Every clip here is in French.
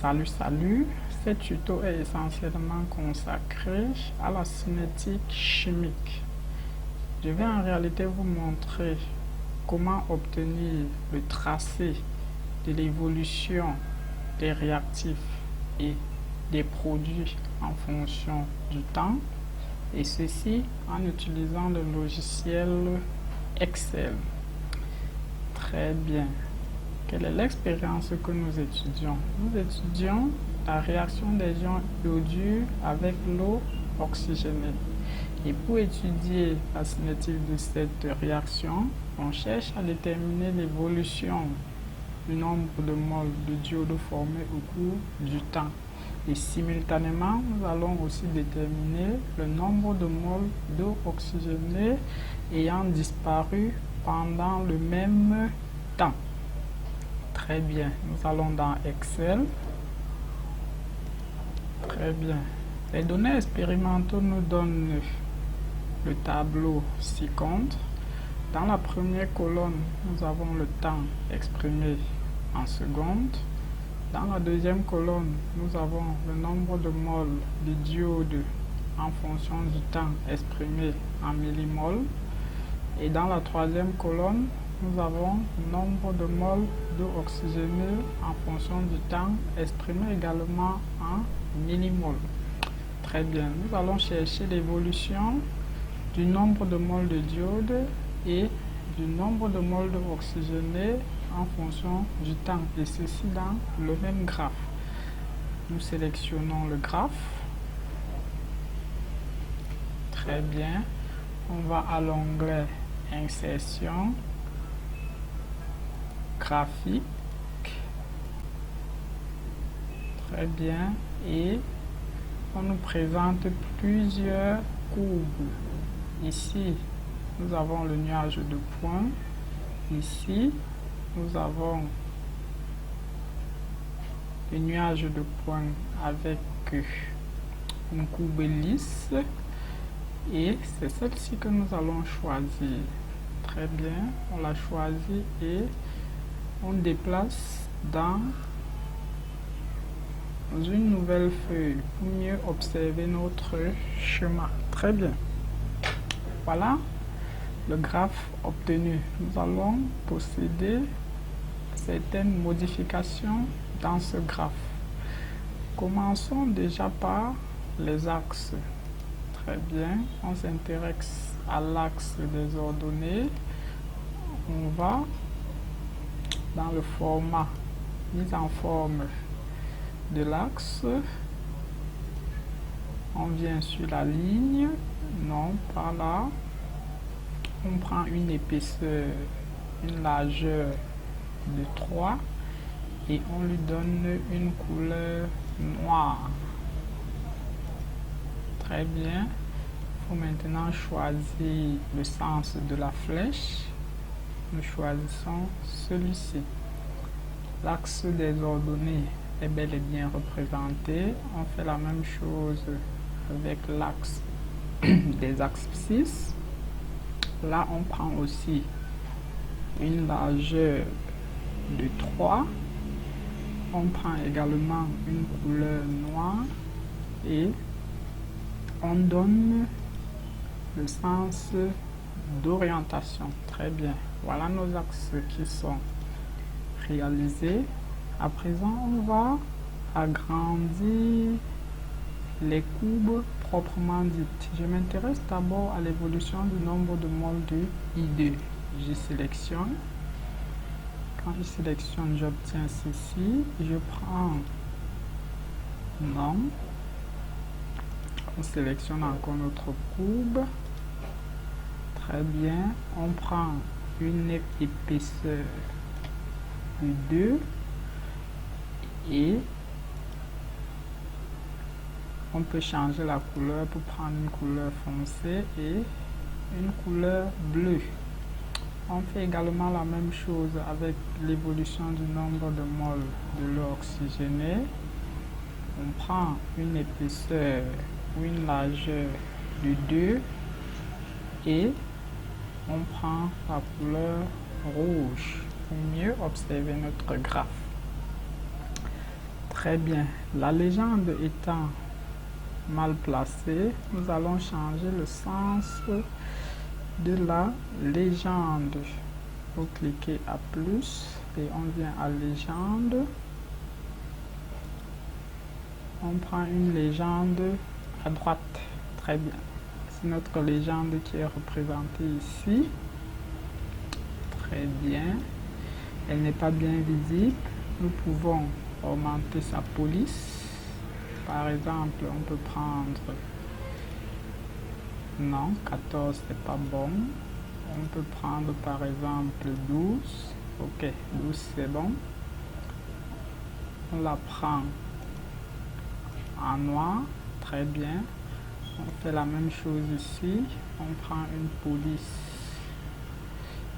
Salut, ce tuto est essentiellement consacré à la cinétique chimique. Je vais en réalité vous montrer comment obtenir le tracé de l'évolution des réactifs et des produits en fonction du temps, et ceci en utilisant le logiciel Excel. Très bien. Quelle est l'expérience que nous étudions? Nous étudions la réaction des ions iodures avec l'eau oxygénée. Et pour étudier la cinétique de cette réaction, on cherche à déterminer l'évolution du nombre de moles de diodes formés au cours du temps. Et simultanément, nous allons aussi déterminer le nombre de moles d'eau oxygénée ayant disparu pendant le même temps. Très bien, nous allons dans Excel. Très bien. Les données expérimentaux nous donnent le tableau ci-contre. Dans la première colonne, nous avons le temps exprimé en secondes. Dans la deuxième colonne, nous avons le nombre de moles de diode en fonction du temps exprimé en millimoles. Et dans la troisième colonne, nous avons le nombre de moles d'eau oxygénée en fonction du temps exprimé également en millimoles. Très bien, nous allons chercher l'évolution du nombre de moles de diode et du nombre de moles d'eau oxygénée en fonction du temps, et ceci dans le même graphe. Nous sélectionnons le graphe. Très bien, on va à l'onglet Insertion, graphique. Très bien, et on nous présente plusieurs courbes. Ici, nous avons le nuage de points. Ici, nous avons le nuage de points avec une courbe lisse. Et c'est celle-ci que nous allons choisir. Très bien, on l'a choisie et on déplace dans une nouvelle feuille pour mieux observer notre chemin. Très bien. Voilà le graphe obtenu. Nous allons procéder à certaines modifications dans ce graphe. Commençons déjà par les axes. Très bien, on s'intéresse à l'axe des ordonnées. On va dans le format mise en forme de l'axe. On vient sur la ligne, non, par là. On prend une épaisseur, une largeur de 3 et on lui donne une couleur noire. Très bien. Il faut maintenant choisir le sens de la flèche. Nous choisissons celui-ci. L'axe des ordonnées est bel et bien représenté. On fait la même chose avec l'axe des abscisses. Là, on prend aussi une largeur de 3. On prend également une couleur noire et on donne le sens d'orientation. Très bien. Voilà nos axes qui sont réalisés. À présent, on va agrandir les courbes proprement dites. Je m'intéresse d'abord à l'évolution du nombre de moles de I2. Je sélectionne. Quand je sélectionne, j'obtiens ceci. Je prends non. On sélectionne encore notre courbe. Très bien. On prend une épaisseur de 2 et on peut changer la couleur pour prendre une couleur foncée et une couleur bleue. On fait également la même chose avec l'évolution du nombre de moles de l'eau oxygénée. On prend une épaisseur ou une largeur de 2 et on prend la couleur rouge pour mieux observer notre graphe. Très bien. La légende étant mal placée, nous allons changer le sens de la légende. Vous cliquez à plus et on vient à légende. On prend une légende à droite. Très bien. C'est notre légende qui est représentée ici. Très bien. Elle n'est pas bien visible. Nous pouvons augmenter sa police. Par exemple, on peut prendre... Non, 14 c'est pas bon. On peut prendre par exemple 12. Ok, 12 c'est bon. On la prend en noir. Très bien. On fait la même chose ici. On prend une police.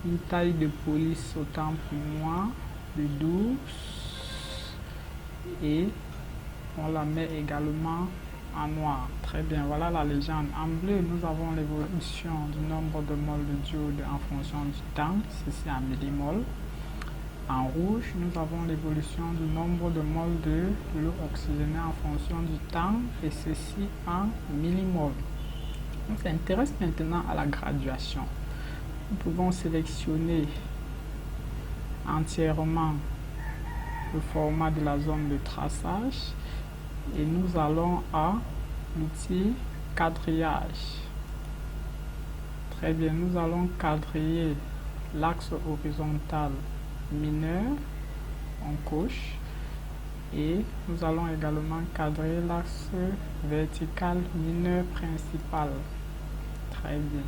Une taille de police autant pour moi de 12. Et on la met également en noir. Très bien, voilà la légende. En bleu, nous avons l'évolution du nombre de moles de diode en fonction du temps. Ceci en millimol. En rouge, nous avons l'évolution du nombre de moles de l'eau oxygénée en fonction du temps. Et ceci en millimol. On s'intéresse maintenant à la graduation. Nous pouvons sélectionner entièrement le format de la zone de traçage et nous allons à l'outil quadrillage. Très bien, nous allons quadriller l'axe horizontal mineur en gauche et nous allons également quadriller l'axe vertical mineur principal. Très bien.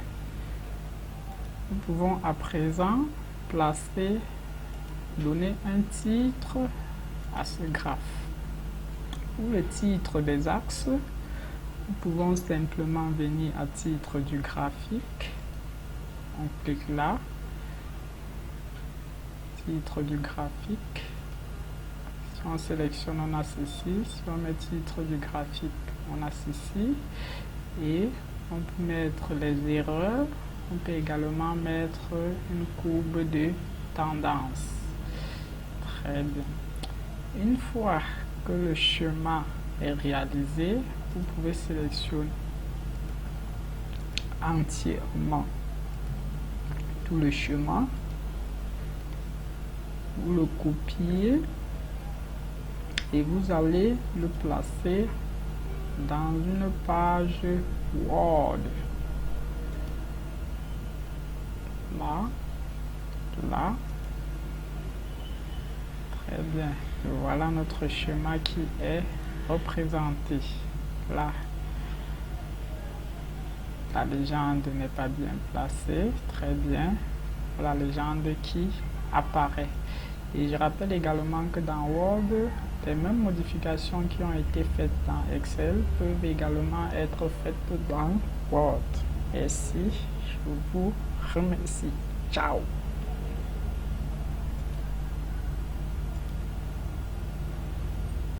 Nous pouvons à présent donner un titre à ce graphe. Pour le titre des axes, nous pouvons simplement venir à titre du graphique. On clique là. Titre du graphique. Si on sélectionne, on a ceci. Si on met titre du graphique, on a ceci. Et on peut mettre les erreurs. On peut également mettre une courbe de tendance. Très bien. Une fois que le schéma est réalisé, vous pouvez sélectionner entièrement tout le schéma. Vous le copiez et vous allez le placer dans une page Word. Là. Très bien. Voilà notre schéma qui est représenté. Là, la légende n'est pas bien placée. Très bien. La légende qui apparaît. Et je rappelle également que dans Word, les mêmes modifications qui ont été faites dans Excel peuvent également être faites dans Word. Merci. Je vous remercie. Ciao.